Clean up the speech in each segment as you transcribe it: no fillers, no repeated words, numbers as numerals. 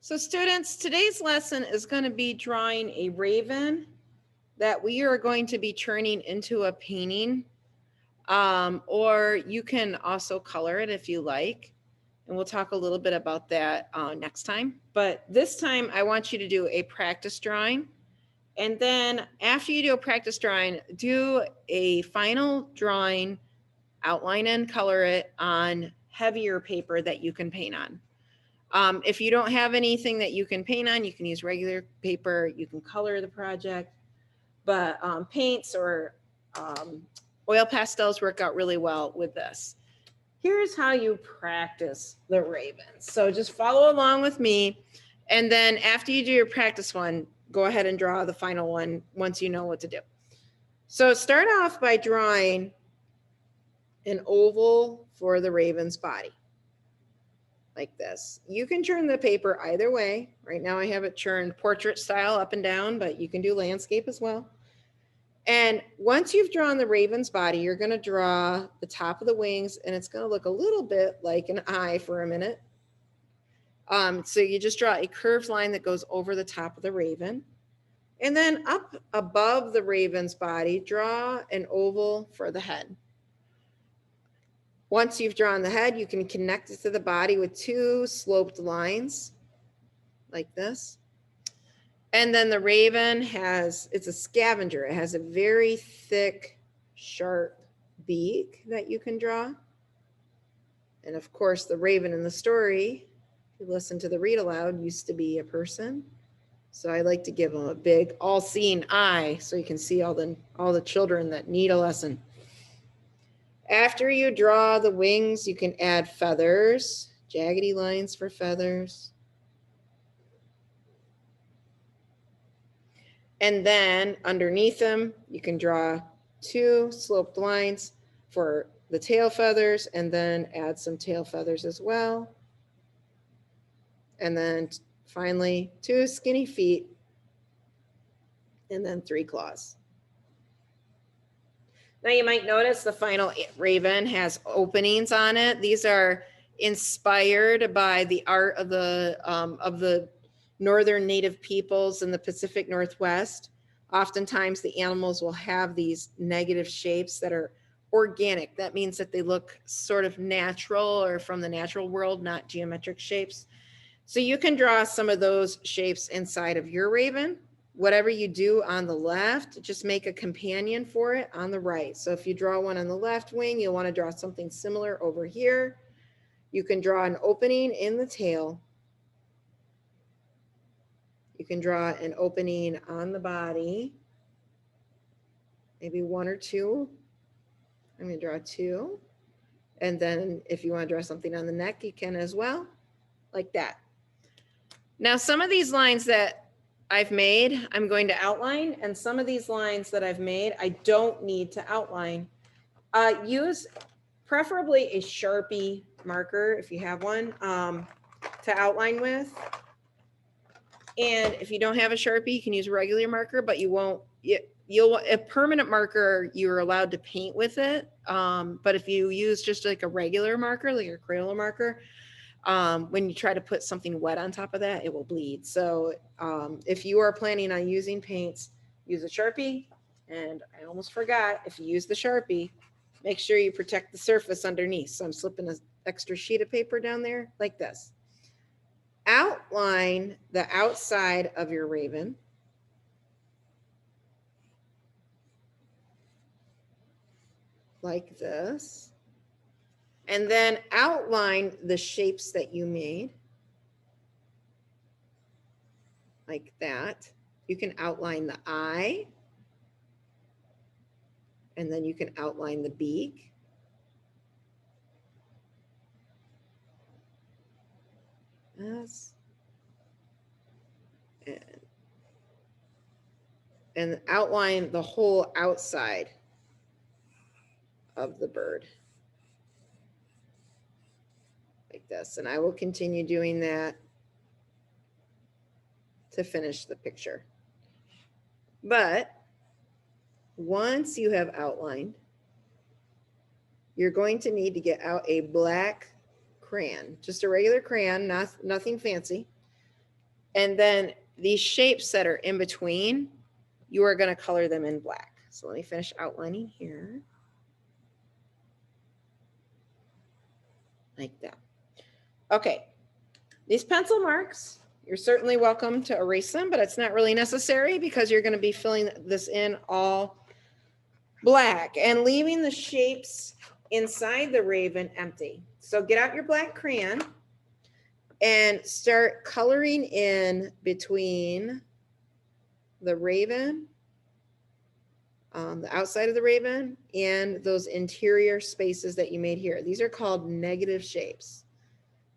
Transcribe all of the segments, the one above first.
So students, today's lesson is going to be drawing a raven that we are going to be turning into a painting, or you can also color it if you like. And we'll talk a little bit about that next time. But this time I want you to do a practice drawing. And then after you do a practice drawing, do a final drawing, outline and color it on heavier paper that you can paint on. If you don't have anything that you can paint on, you can use regular paper, you can color the project, but paints or oil pastels work out really well with this. Here's how you practice the ravens. So just follow along with me. And then after you do your practice one, go ahead and draw the final one once you know what to do. So start off by drawing an oval for the raven's body. Like this. You can turn the paper either way. Right now I have it turned portrait style up and down, but you can do landscape as well. And once you've drawn the raven's body, you're going to draw the top of the wings, and it's going to look a little bit like an eye for a minute. So you just draw a curved line that goes over the top of the raven. And then up above the raven's body, draw an oval for the head. Once you've drawn the head, you can connect it to the body with two sloped lines like this. And then the raven it's a scavenger. It has a very thick, sharp beak that you can draw. And of course, the raven in the story, if you listen to the read aloud, used to be a person. So I like to give them a big all-seeing eye so you can see all the children that need a lesson. After you draw the wings, you can add feathers, jaggedy lines for feathers. And then underneath them, you can draw two sloped lines for the tail feathers, and then add some tail feathers as well. And then finally, two skinny feet, and then three claws. Now you might notice the final raven has openings on it. These are inspired by the art of the northern native peoples in the Pacific Northwest. Oftentimes the animals will have these negative shapes that are organic. That means that they look sort of natural or from the natural world, not geometric shapes. So you can draw some of those shapes inside of your raven. Whatever you do on the left, just make a companion for it on the right. So if you draw one on the left wing, you'll want to draw something similar over here. You can draw an opening in the tail. You can draw an opening on the body, maybe one or two. I'm going to draw two. And then if you want to draw something on the neck, you can as well, like that. Now, some of these lines that I've made, I'm going to outline, and some of these lines that I've made, I don't need to outline. Use preferably a Sharpie marker if you have one to outline with. And if you don't have a Sharpie, you can use a regular marker, but a permanent marker, you're allowed to paint with it. But if you use just like a regular marker, like a Crayola marker, when you try to put something wet on top of that, it will bleed. So if you are planning on using paints, use a Sharpie. And I almost forgot, if you use the Sharpie, make sure you protect the surface underneath. So I'm slipping an extra sheet of paper down there like this. Outline the outside of your raven. Like this. And then outline the shapes that you made. Like that. You can outline the eye. And then you can outline the beak. Yes. And outline the whole outside of the bird. Like this. And I will continue doing that to finish the picture. But once you have outlined, you're going to need to get out a black crayon, just a regular crayon, nothing fancy. And then these shapes that are in between, you are going to color them in black. So let me finish outlining here. Like that. Okay. These pencil marks, you're certainly welcome to erase them, but it's not really necessary because you're going to be filling this in all black and leaving the shapes inside the raven empty. So get out your black crayon and start coloring in between the raven, the outside of the raven, and those interior spaces that you made here. These are called negative shapes.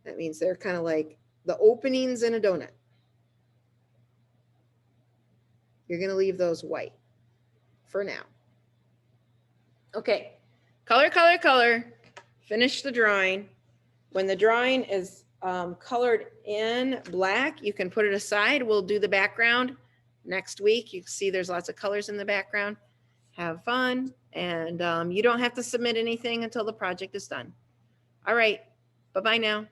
That means they're kind of like the openings in a donut. You're going to leave those white for now. Okay, color, color, color. Finish the drawing. When the drawing is colored in black, you can put it aside. We'll do the background next week. You can see there's lots of colors in the background. Have fun. And you don't have to submit anything until the project is done. All right, bye-bye now.